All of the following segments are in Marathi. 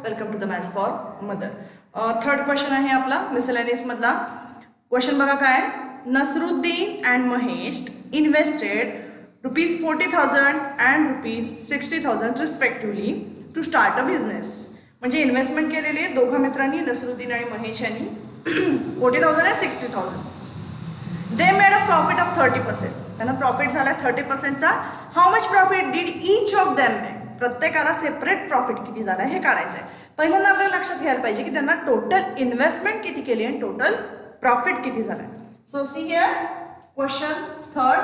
Welcome to the maths for mother. Third question आहे आपला मिसलेनियस मधला. क्वेश्चन बघा काय. Nasruddin and Mahesh invested ₹40,000 and ₹60,000 respectively to start a business. म्हणजे इन्व्हेस्टमेंट केलेली दोघा मित्रांनी, नसरुद्दीन आणि महेश यांनी 40,000 आणि 60,000. They made a profit of 30%. त्यांना प्रॉफिट झाला 30%चा. How much profit did each of them make. प्रत्येकाला सेपरेट प्रॉफिट किती झाला हे काढायचं आहे. पहिल्यांदा आपल्याला लक्षात घ्यायला पाहिजे की त्यांना टोटल इन्व्हेस्टमेंट किती केली आणि टोटल प्रॉफिट किती झाला. So see here question third.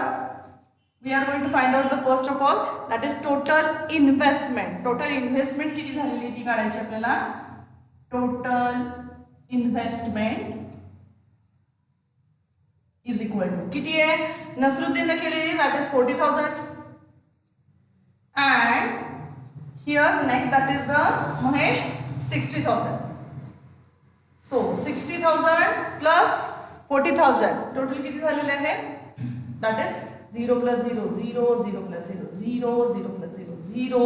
We are going to find out the first of all that is total investment. Total investment किती झालेली ती काढायची आपल्याला. Total investment is equal to किती आहे. नसरुद्दीनने केलेली that is 40,000 and here next that is the Mahesh 60,000. So 60,000 plus 40,000 total किती झालेले आहे. that is 0 plus 0 0 0 plus 0 0 0 plus 0 0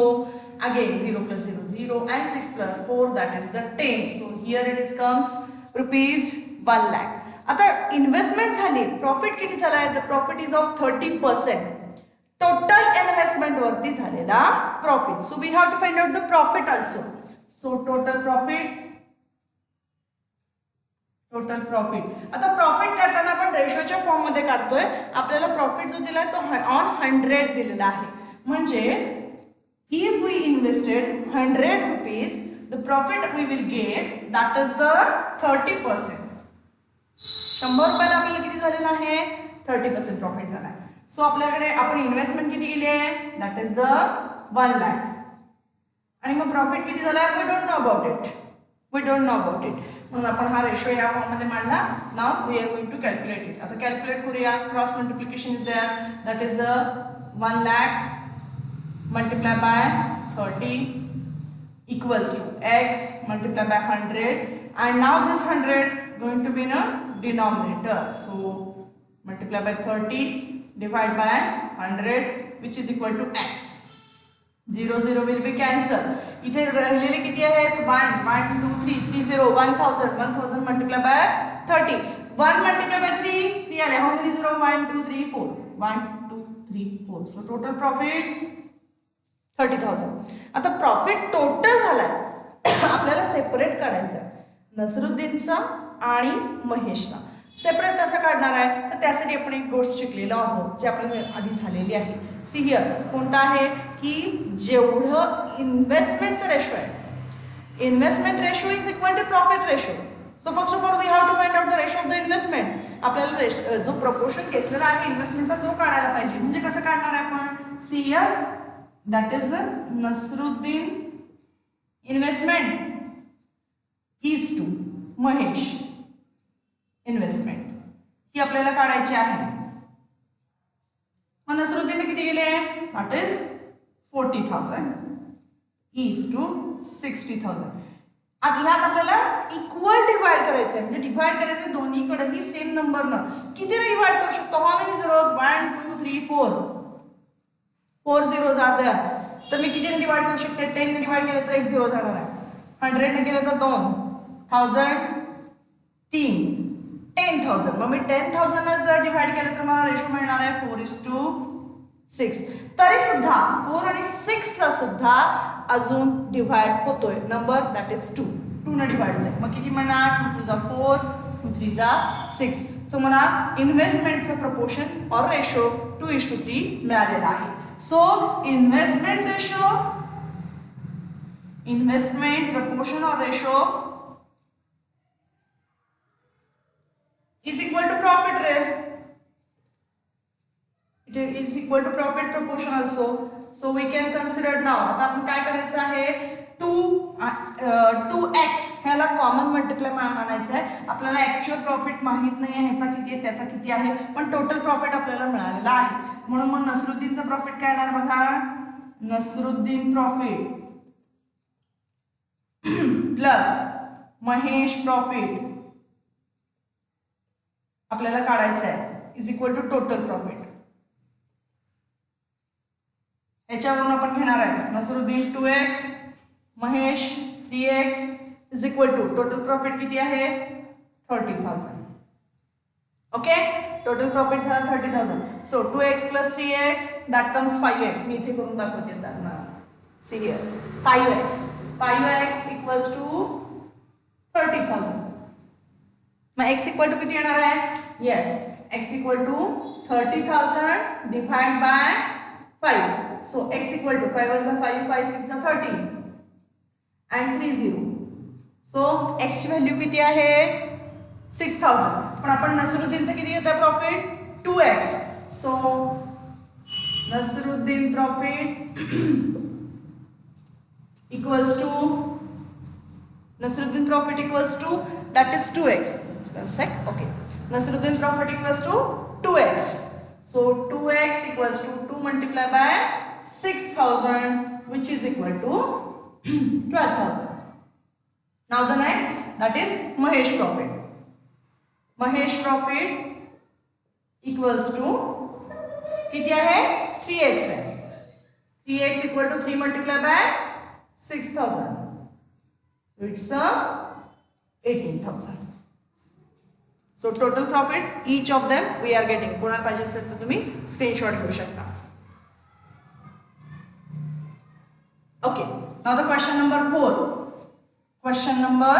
again 0 plus 0 0 and 6 plus 4 that is the 10. So here it is comes rupees 1 lakh. आता इन्व्हेस्टमेंट झाली, प्रॉफिट किती झाला आहे. The profit is of 30%. Total investment वरती झालेला profit. So we have to find out the profit also. So total profit. आता प्रॉफिट करताना आपण रेशोच्या फॉर्म मध्ये काढतोय. आपल्याला प्रॉफिट जो दिलाय तो ऑन 100 दिलेला आहे. म्हणजे if we invested 100 rupees the profit we will get that is the 30%. 100 रुपयाला आपल्याला किती झालेला आहे. 30% प्रॉफिट झाला आहे. सो आपल्याकडे आपण इन्व्हेस्टमेंट किती केली आहे. That is the 1 lakh. आणि मग प्रॉफिट किती झाला. We don't know about it. म्हणून आपण हा रेशो या फॉर्म मध्ये मांडला. Now we are going to calculate it. आता कॅल्क्युलेट करूया. Cross multiplication is there. That is 1 lakh multiply by 30 equals to x multiply by 100 and now this 100 going to be in a denominator. So multiply by 30 divide by 100 which is equal to x. 0 0 will be cancel. इथे राहिलेले किती आहेत. 1 1 2 3 3 0 1000 multiply by 30. 1 multiply by 3 3 आले. How many 0 1 2 3 4 1 2 3 4. So total profit 30,000. आता प्रॉफिट टोटल झालाय. आपल्याला सेपरेट काढायचं आहे. नसरुद्दीनचा आणि महेशचा सेपरेट कसं काढणार आहे. तर त्यासाठी आपण एक गोष्ट शिकलेलो आहोत जी आपल्याला आधी झालेली आहे. सी हियर कोणता आहे की जेवढं इन्व्हेस्टमेंटचं रेशो आहे. Investment ratio is equal to profit ratio. So first of all we have to find out the ratio of the investment. आपल्याला जो प्रपोर्शन घेतलेला आहे इन्व्हेस्टमेंटचा तो काढायला पाहिजे. म्हणजे कसं काढणार आहे आपण. See here that is Nasruddin investment is to Mahesh investment ही आपल्याला काढायची आहे. मग नसरुद्दीनने किती गेले. That is 40,000 is to 60,000. आता ह्यात आपल्याला इक्वल डिवाइड करायचं आहे. म्हणजे डिवाइड करायचं दोन्हीकडेही सेम नंबरनं. कितीने डिवाइड करू शकतो. How many zeros 1 2 3 4 4 zeros are there. तर मी कितीने डिवाइड करू शकते. 10 ने डिवाइड केलं तर 1 झिरो जाणार आहे. 100 ने केलं तर 2 1000 3 10,000. मग मी 10,000 जर डिवाइड केलं तर मला रेशो मिळणार आहे 4:6. तरी सुद्धा 4 आणि 6 ला सुद्धा अजून डिवाइड होतोय नंबर दॅट इज 2. 2 ने डिवाइड होतोय. मग किती मिळणार. 2 2 जा 4 2 3 जा 6. तो मला इन्व्हेस्टमेंटचं प्रपोर्शन और रेशो 2:3 मिळालेला आहे. So investment ratio investment proportion और ratio is equal to profit rate. It is equal to profit proportion also. So we can consider now. आता आपण काय करायचं आहे. 2x ह्याला कॉमन मल्टिप्लाय मानायचं आहे. आपल्याला ऍक्च्युअल प्रॉफिट माहित नाही आहे ह्याचा किती आहे त्याचा किती आहे. पण टोटल प्रॉफिट आपल्याला मिळालेला आहे. म्हणून मग नसरुद्दीनचं प्रॉफिट काय येणार बघा. Nasruddin profit plus Mahesh profit आपल्याला काढायचं आहे is equal to total profit. याच्यावरून आपण घेणार आहे Nasruddin 2x Mahesh 3x is equal to total profit किती आहे 30,000. ओके टोटल प्रॉफिट झाला 30,000. So 2x plus 3x that comes 5x. मी इथे करून दाखवते त्यांना. See here 5x equals to 30,000. मग x इक्वल टू किती येणार आहे yes x equal to 30,000 divide bye 5. So x equal to 5 1 5 5 6 30 and 3 0. So x ची व्हॅल्यू किती आहे 6,000. पण आपण नसरुद्दीनचं किती घेतोय profit 2x. So Nasruddin profit equals to that is 2x. One sec. Okay. Nasruddin profit equals to 2x. So 2x equals to 2 multiplied by 6,000 which is equal to 12,000. Now the next that is Mahesh profit. Mahesh profit equals to किती आहे 3x है. 3x equal to 3 multiplied by 6,000. So it's 18,000. So total profit each of them we are getting. कोणाला पाहिजे असेल तर तुम्ही स्क्रीनशॉट घेऊ शकता. Okay. Now the question number 4. Question number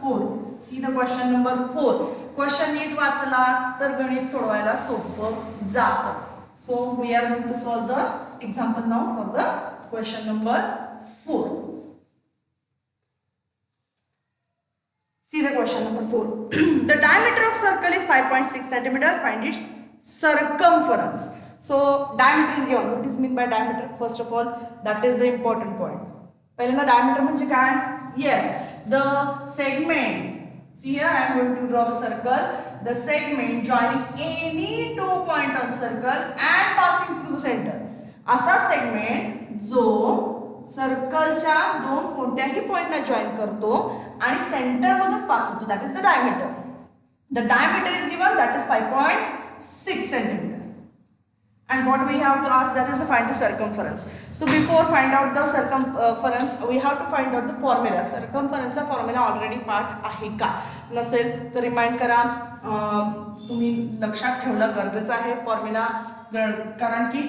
4. See the question number 4. Question नीट वाचला तर गणित सोडवायला सोपं जातं. So we are going to solve the example now for the question number 4. See the question number 4. The diameter of circle is 5.6 centimeter. Find its circumference. So diameter is given. What is meant by diameter? First of all, that is the important point. पहिल्यांदा diameter म्हणजे काय? Yes, the segment. See here, I am going to draw the circle. The segment joining any two point on circle and passing through the center. असा segment जो सर्कलच्या दोन कोणत्याही पॉइंटला जॉइन करतो आणि सेंटर मधून पास होतो. That is the diameter. The diameter is given that is 5.6 centimeter. And what we have to ask that is to find the circumference. So before find out the circumference we have to find out the formula. Circumference चा formula already part आहे का नसेल तर रिमाइंड करा. तुम्ही लक्षात ठेवलं गरजेचं आहे फॉर्म्युला कारण की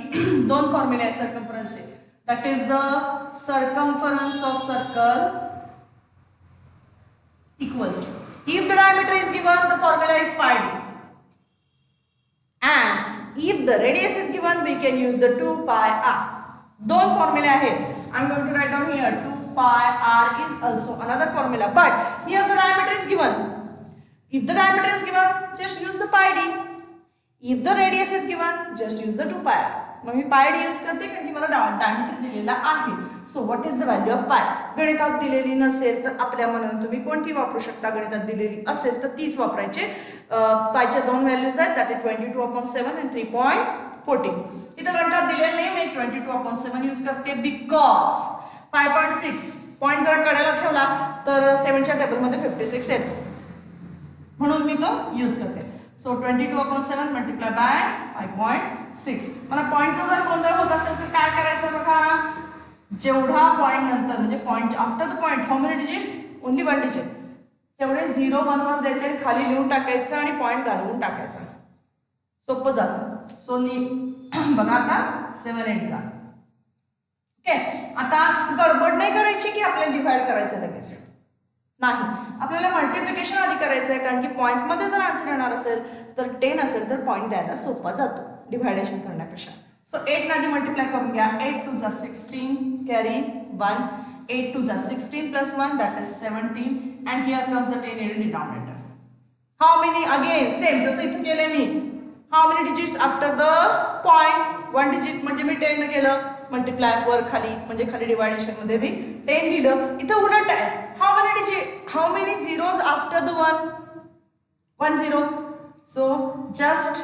दोन फॉर्म्युले आहेत सर्कम्फरन्सचे. That is the circumference of circle equals to, if the diameter is given the formula is pi d, and if the radius is given we can use the 2 pi r. दोन फॉर्म्युले आहेत. I am going to write down here 2 pi r is also another formula, but here the diameter is given. If the diameter is given just use the pi d. If the radius is given just use the 2 pi r. मग मी पाय डी यूज करते कारण की मला डायमीटर दिलेला आहे. So what is the value of पाय. गणितात दिलेली नसेल तर आपल्या मनाने तुम्ही कोणती वापरू शकता. गणितात दिलेली असेल तर तीच वापरायची. पायच्या दोन व्हॅल्यूज आहेत दॅट इज 22/7 and 3.14. इथं गणितात दिलेलं नाही मी 22/7 यूज करते बिकॉज 5.6 पॉईंट जर कडेला ठेवला तर 7च्या टेबलमध्ये 56 येतो म्हणून मी तो यूज करते. So 22/7 multiply by 5.6. मला पॉईंटचा जर गोंधळ होत असेल तर काय करायचं बघा. जेवढा पॉईंट नंतर म्हणजे point after the point how many digits only 1 digit तेवढे 0 1 वर द्यायचे आणि खाली लिहून टाकायचं आणि पॉईंट घालवून टाकायचा. सोपं जातं. सो बघा आता 7 8 जा. ओके आता गडबड नाही करायची की आपल्याला डिवाइड करायचं लगेच नाही. आपल्याला मल्टिप्लिकेशन आधी करायचं आहे कारण की पॉईंट मध्ये जर आन्सर येणार असेल तर 10 असेल तर पॉईंट द्यायला सोपा जातो डिव्हायडेशन करण्यापेक्षा. सो 8 ने आधी मल्टिप्लाय करून घ्या. 8 2 16 carry 1. 8 2 16 plus 1 that is 17 and here comes the 10 in denominator. How many again same जसं इथे केले मी. How many digits after the point? 1 digit म्हणजे मी 10 ने केलं मल्टिप्लाय वर खाली म्हणजे खाली डिव्हायडेशन मध्ये मी 10 लिहिलं. इथे उलट आहे. How many digit? How many zeros after the 1? 1 0. So just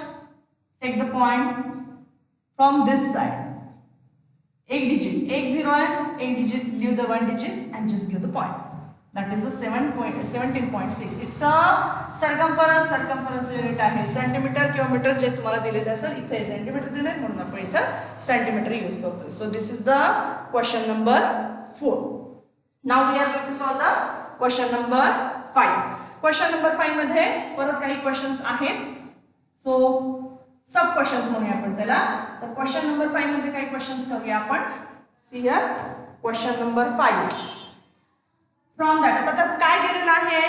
take the point from this side. एक digit, एक 0 है, एक digit, leave the 1 digit and just give the point. That is the 17.6. It's a circumference. Circumference unit आहे सेंटीमीटर किंवा मीटर जे तुम्हाला दिलेले असेल. इथे सेंटीमीटर दिले म्हणून आपण इथे सेंटीमीटर यूज करतो. So this is the question number 4. Now we are going to solve the question number 5. क्वेश्चन नंबर 5 मध्ये परत काही क्वेश्चन्स आहेत. सो सब क्वेश्चन्स म्हणूया आपण त्याला. तर क्वेश्चन नंबर 5 मध्ये काही क्वेश्चन्स करूया आपण. See here question number 5. From that आता काय दिलेलं आहे,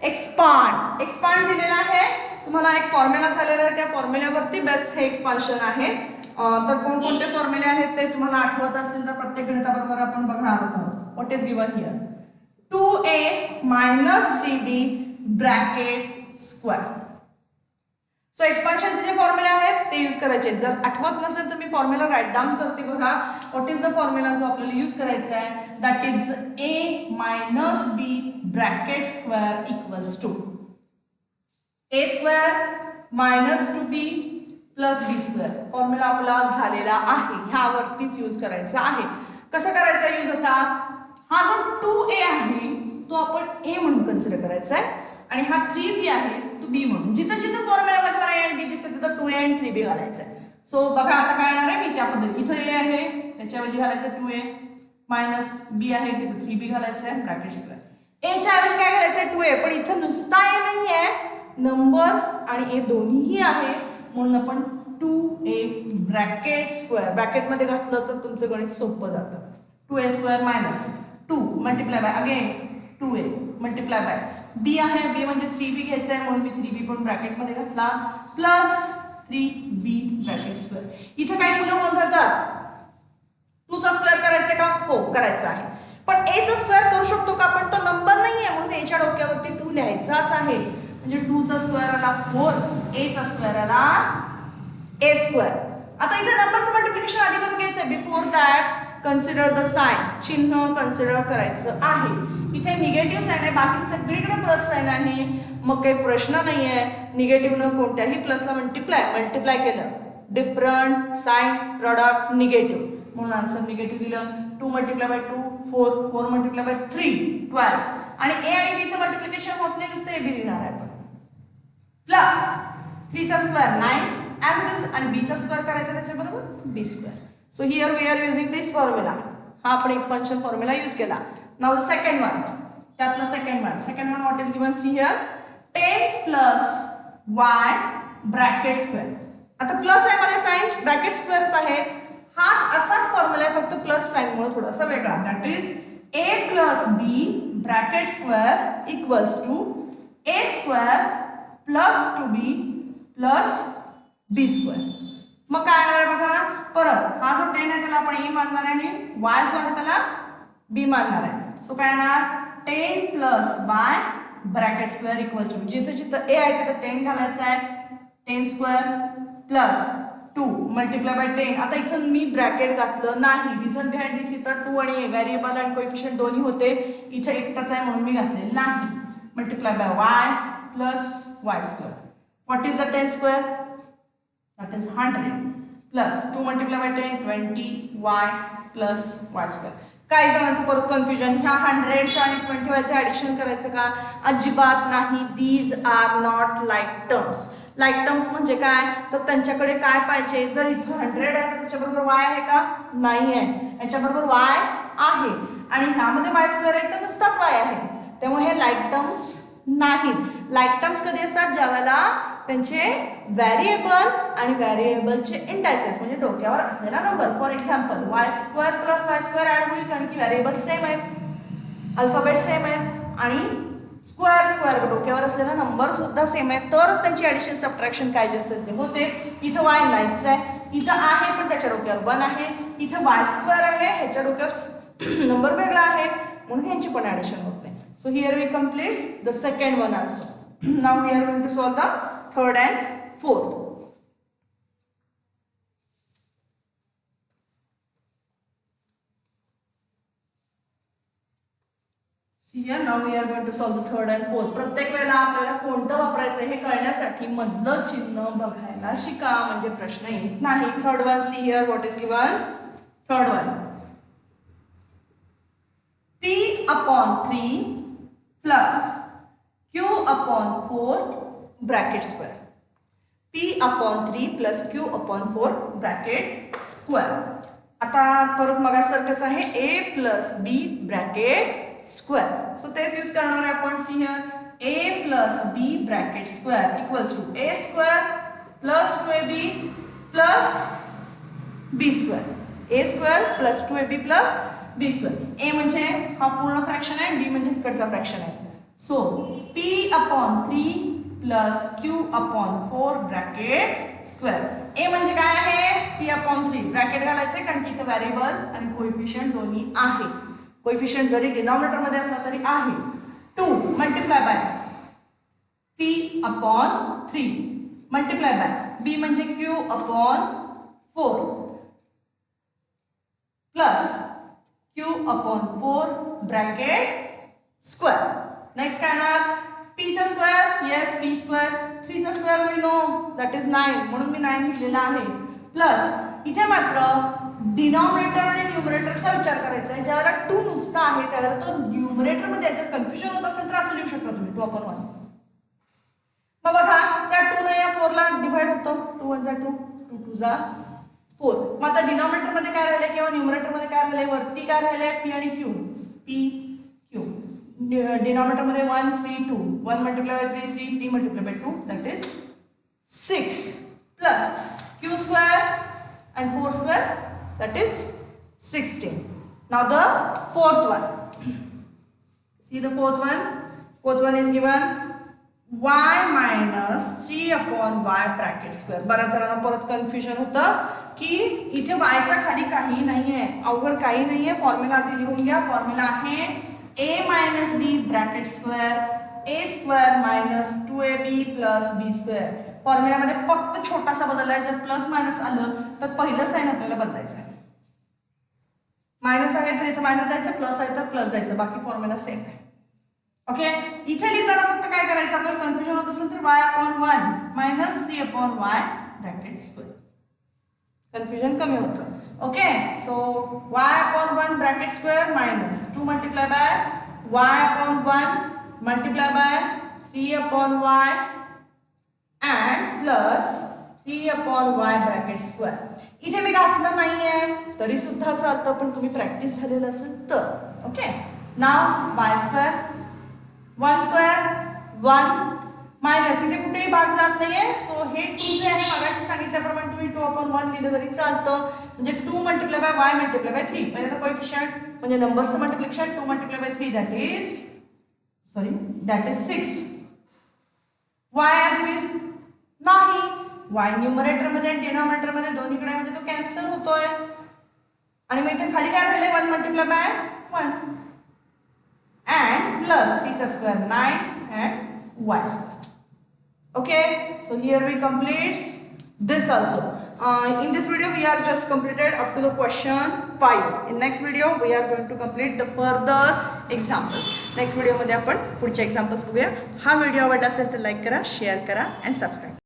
एक्सपांड दिलेला आहे. तुम्हाला एक फॉर्म्युला झालेला आहे, त्या फॉर्म्युल्यावरती बेस हे एक्सपान्शन आहे. तर कोणकोणते फॉर्म्युले आहेत ते तुम्हाला आठवत असेल तर प्रत्येक गणिताबरोबर आपण बघणारच आहोत. What is given here, 2a minus 3b bracket square. So एक्सपान्शनचे जे फॉर्म्युले आहेत ते यूज करायचे. जर आठवत नसेल तर मी फॉर्म्युला राईट डाऊन करते बघा. व्हॉट इज द फॉर्म्युला जो आपल्याला यूज करायचा आहे, that is a minus b bracket square equals to a square minus 2b plus B square. Formula आपला झालेला आहे, ह्यावरतीच यूज करायचा आहे. कसं करायचा यूज आता, हा जो 2a आहे तो आपण a म्हणून कन्सिडर करायचा आहे आणि हा 3b आहे तो b म्हणून. जिथं जिथं फॉर्म्युलामध्ये मला a आणि b दिसते तिथं 2a आणि 3b घालायचं आहे. सो बघा आता काय येणार आहे, मी त्या पद्धतीने इथं a आहे त्याच्याऐवजी घालायचं 2a मायनस b आहे तिथं 3b घालायचं आहे ब्रॅकेट स्क्वेअर. a च्या ऐवजी काय घालायचं आहे 2a, पण इथं नुसता a नाही आहे, नंबर आणि a दोन्हीही आहे म्हणून आपण 2a ब्रॅकेट स्क्वेअर ब्रॅकेटमध्ये घातलं तर तुमचं गणित सोपं जातं. 2a square minus 2 multiply bye again 2a multiply by b आहे, b म्हणजे 3b घ्यायचं आहे म्हणून मी 3b पण ब्रॅकेटमध्ये घातला प्लस 3b ब्रॅकेट स्क्वेअर. इथे काही मुलं गोंधळतात, 2 चा स्क्वेअर करायचा का, हो करायचा आहे, पण a चा स्क्वेअर करू शकतो का आपण, तो नंबर नाहीये म्हणून a च्या डोक्यावरती 2 लिहायचाच आहे. म्हणजे 2 चा स्क्वेअर आला 4, a चा स्क्वेअर आला a स्क्वेअर. आता इथे नंबरचं मल्टिप्लिकेशन आधी करून घ्यायचं. Before that consider the sign, चिन्ह कन्सिडर करायचं आहे. इथे निगेटिव्ह साइन आहे, बाकी सगळीकडे प्लस साइन आहे, मग काही प्रश्न नाही आहे. निगेटिव्हनं कोणत्याही प्लसला मल्टिप्लाय केलं, डिफरंट साइन प्रॉडक्ट निगेटिव्ह म्हणून आन्सर निगेटिव्ह दिलं. 2 मल्टिप्लाय बाय 2 4, 4 मल्टिप्लाय बाय 3 12 आणि a आणि b चं मल्टिप्लिकेशन होत नाही, नुसतं a b लिहिणार आहे आपण. प्लस 3 चा स्क्वेअर 9 ॲज इट इज आणि b चा स्क्वेअर करायचा त्याच्याबरोबर b square. So here we are using this formula. हा आपण एक्सपान्शन फॉर्म्युला यूज केला. नाउ द सेकंड वन, त्यातलं second one what is given, see here 10 plus y bracket square. आता प्लस आहे मध्ये साइन, ब्रॅकेट स्क्वेअरच आहे. हाच असाच फॉर्म्युला आहे फक्त प्लस साइन मुळे थोडासा वेगळा. That is a plus b bracket square equals to a square plus 2b plus b square. मग काय येणार आहे बघा, परत हा जो 10 आहे त्याला आपण a मानणार आहे आणि y जो आहे त्याला b मानणार आहे. सो काय येणार 10 plus y bracket square equals to जिथं जिथं a आहे तिथं 10 घालायचं आहे, 10 स्क्वेअर प्लस 2 मल्टिप्लाय बाय 10. आता इथं मी ब्रॅकेट घातलं नाही, रिझन बिहाइंड दिस इथं 2 आणि व्हेरिएबल आणि कोएफिशियंट दोन्ही होते, इथं एकटाच आहे म्हणून मी घातलेलं नाही. Multiply by y plus y square. What is the 10 square, that is 100 plus 2 multiply bye 10 20y plus y square. काही जणांचं परत कन्फ्युजन, ह्या 100 आणि 20 ऍडिशन करायचं का, अजिबात नाही. These are not like terms. Like terms म्हणजे काय, तर त्यांच्याकडे काय पाहिजे, जर इथं 100 आहे तर त्याच्याबरोबर y आहे का, नाही आहे, याच्याबरोबर y आहे आणि ह्यामध्ये y स्क्वेअर आहे तर नुसताच y आहे, त्यामुळे हे लाईक टर्म्स नाहीत. लाईक टर्म्स कधी असतात, ज्यावेळेला त्यांचे व्हेरिएबल आणि व्हेरिएबलचे इंडायसेस म्हणजे डोक्यावर असलेला नंबर. For example y square plus y square add होईल कारण की व्हेरिएबल सेम आहेत, अल्फाबेट सेम आहेत आणि स्क्वेअर डोक्यावर असलेला नंबर सुद्धा सेम आहे, तरच त्यांची ऍडिशन सबट्रॅक्शन काय जे असेल ते होते. इथं y नाहीच आहे, इथं आहे पण त्याच्या डोक्यावर 1 आहे, इथं y स्क्वेअर आहे ह्याच्या डोक्यावर नंबर वेगळा आहे म्हणून ह्यांची पण ऍडिशन होत नाही. So here we complete the second one also. Now we are going to solve the third and fourth. Here now we are going to solve the third and fourth. प्रत्येक वेळेला आपल्याला कोणतं वापरायचं हे कळण्यासाठी मधलं चिन्ह बघायला शिका म्हणजे प्रश्न येत नाही. Third one, see here what is given. Third one p/3 plus q/4 bracket square. p/3 plus q/4 bracket square. आता परत मगासारखंच आहे, a plus b bracket square. So तेच यूज करणार आहे आपण. See here A plus B bracket square equals to A square plus 2ab plus B square. A square plus 2ab plus B square. A म्हणजे हा पूर्ण फ्रॅक्शन आहे, बी म्हणजे इकडचा फ्रॅक्शन आहे. So P upon 3 plus Q upon 4 bracket square. A म्हणजे काय आहे, पी अपॉन 3 ब्रॅकेट घालायचे कारण की इथे व्हेरिएबल आणि कोएफिशियंट दोन्ही आहे. कोएफिशियंट जरी डिनॉमिनेटर मध्ये असला तरी आहे. 2 multiply by P upon 3 multiply by B म्हणजे Q upon 4 plus Q upon 4 bracket square. Next काय येणार, p चा स्क्वेअर, येस p स्क्वेअर. 3 चा square we know that is 9 म्हणून मी 9 लिहिलेला आहे. प्लस इथे मात्र डिनॉमिनेटर आणि न्यूमरेटरचा विचार करायचा आहे. ज्यावेळेला 2 नुसता आहे त्यावेळेला तो न्यूमरेटर मध्ये जर कन्फ्युजन होत असेल तर असं लिहू शकता तुम्ही 2/1. मग बघा त्या 2 ने या 4 ला डिवाइड होतं. 2 1 जा 2 2 2 जा 4. मग आता डिनॉमिनेटर मध्ये काय राहिले किंवा न्यूमरेटर मध्ये काय राहिले, वरती काय राहिले p आणि q, p q. डिनॉमिनेटर मध्ये 1 3 2 1 multiply by 3 3 3 multiply bye 2 that is 6 plus q square and 4 square that is 16. Now the fourth one. See the fourth one. Fourth one is given y minus 3 upon y bracket square. बऱ्याच जणांना परत कन्फ्युजन होतं की इथे y च्या खाली काही नाहीये, अवघड काही नाहीये. फॉर्म्युला आधी लिहून घ्या. फॉर्म्युला आहे a minus b bracket square a square minus 2ab plus b square. फॉर्म्युल्यामध्ये फक्त छोटासा बदल आहे. जर प्लस मायनस आलं तर पहिलं साइन आपल्याला बदलायचं आहे. मायनस आहे तर इथे मायनस द्यायचं, प्लस आहे तर प्लस द्यायचं, बाकी फॉर्म्युला सेम आहे. ओके, इथे लिहिताना फक्त काय करायचं, आपल्याला कन्फ्युजन होत असेल तर y upon 1 minus 3 upon y bracket square. Confusion कमी होतं. Okay, so y upon 1 bracket square minus 2 multiply bye y upon 1 multiply by 3 upon y and plus 3 upon y bracket square. इथे मी घातलं नाहीये तरी सुद्धा चालतं, पण तुम्ही प्रॅक्टिस झालेलं असेल तर. ओके, नाव y स्क्वेअर 1 स्क्वेअर 1 मायनस इथे कुठेही भाग जात नाहीये. सो हे 2 जे आहे मगाशी सांगितल्याप्रमाणे तुम्ही 2 upon 1 लिहिलं तरी चालतं. म्हणजे 2 multiply bye y multiply by 3. पहिल्यांदा कोएफिशियंट म्हणजे नंबरचं multiplication 2 multiply bye 3 that is 6. y as it is नाही, y न्यूमरेटर मध्ये आणि डिनॉमिनेटर मध्ये दोन्हीकडे म्हणजे तो कॅन्सल होतोय. आणि मग इथे खाली काय राहिले 1 मल्टिप्लाय बाय 1 and plus 3 चा square 9 and y square. Okay, so here we complete this also. In this video we are just completed up to the question 5. In next video we are going to complete the further examples. Next video मध्ये आपण पुढचे examples बघूया. हा व्हिडिओ आवडला असेल तर लाईक करा, शेअर करा and subscribe.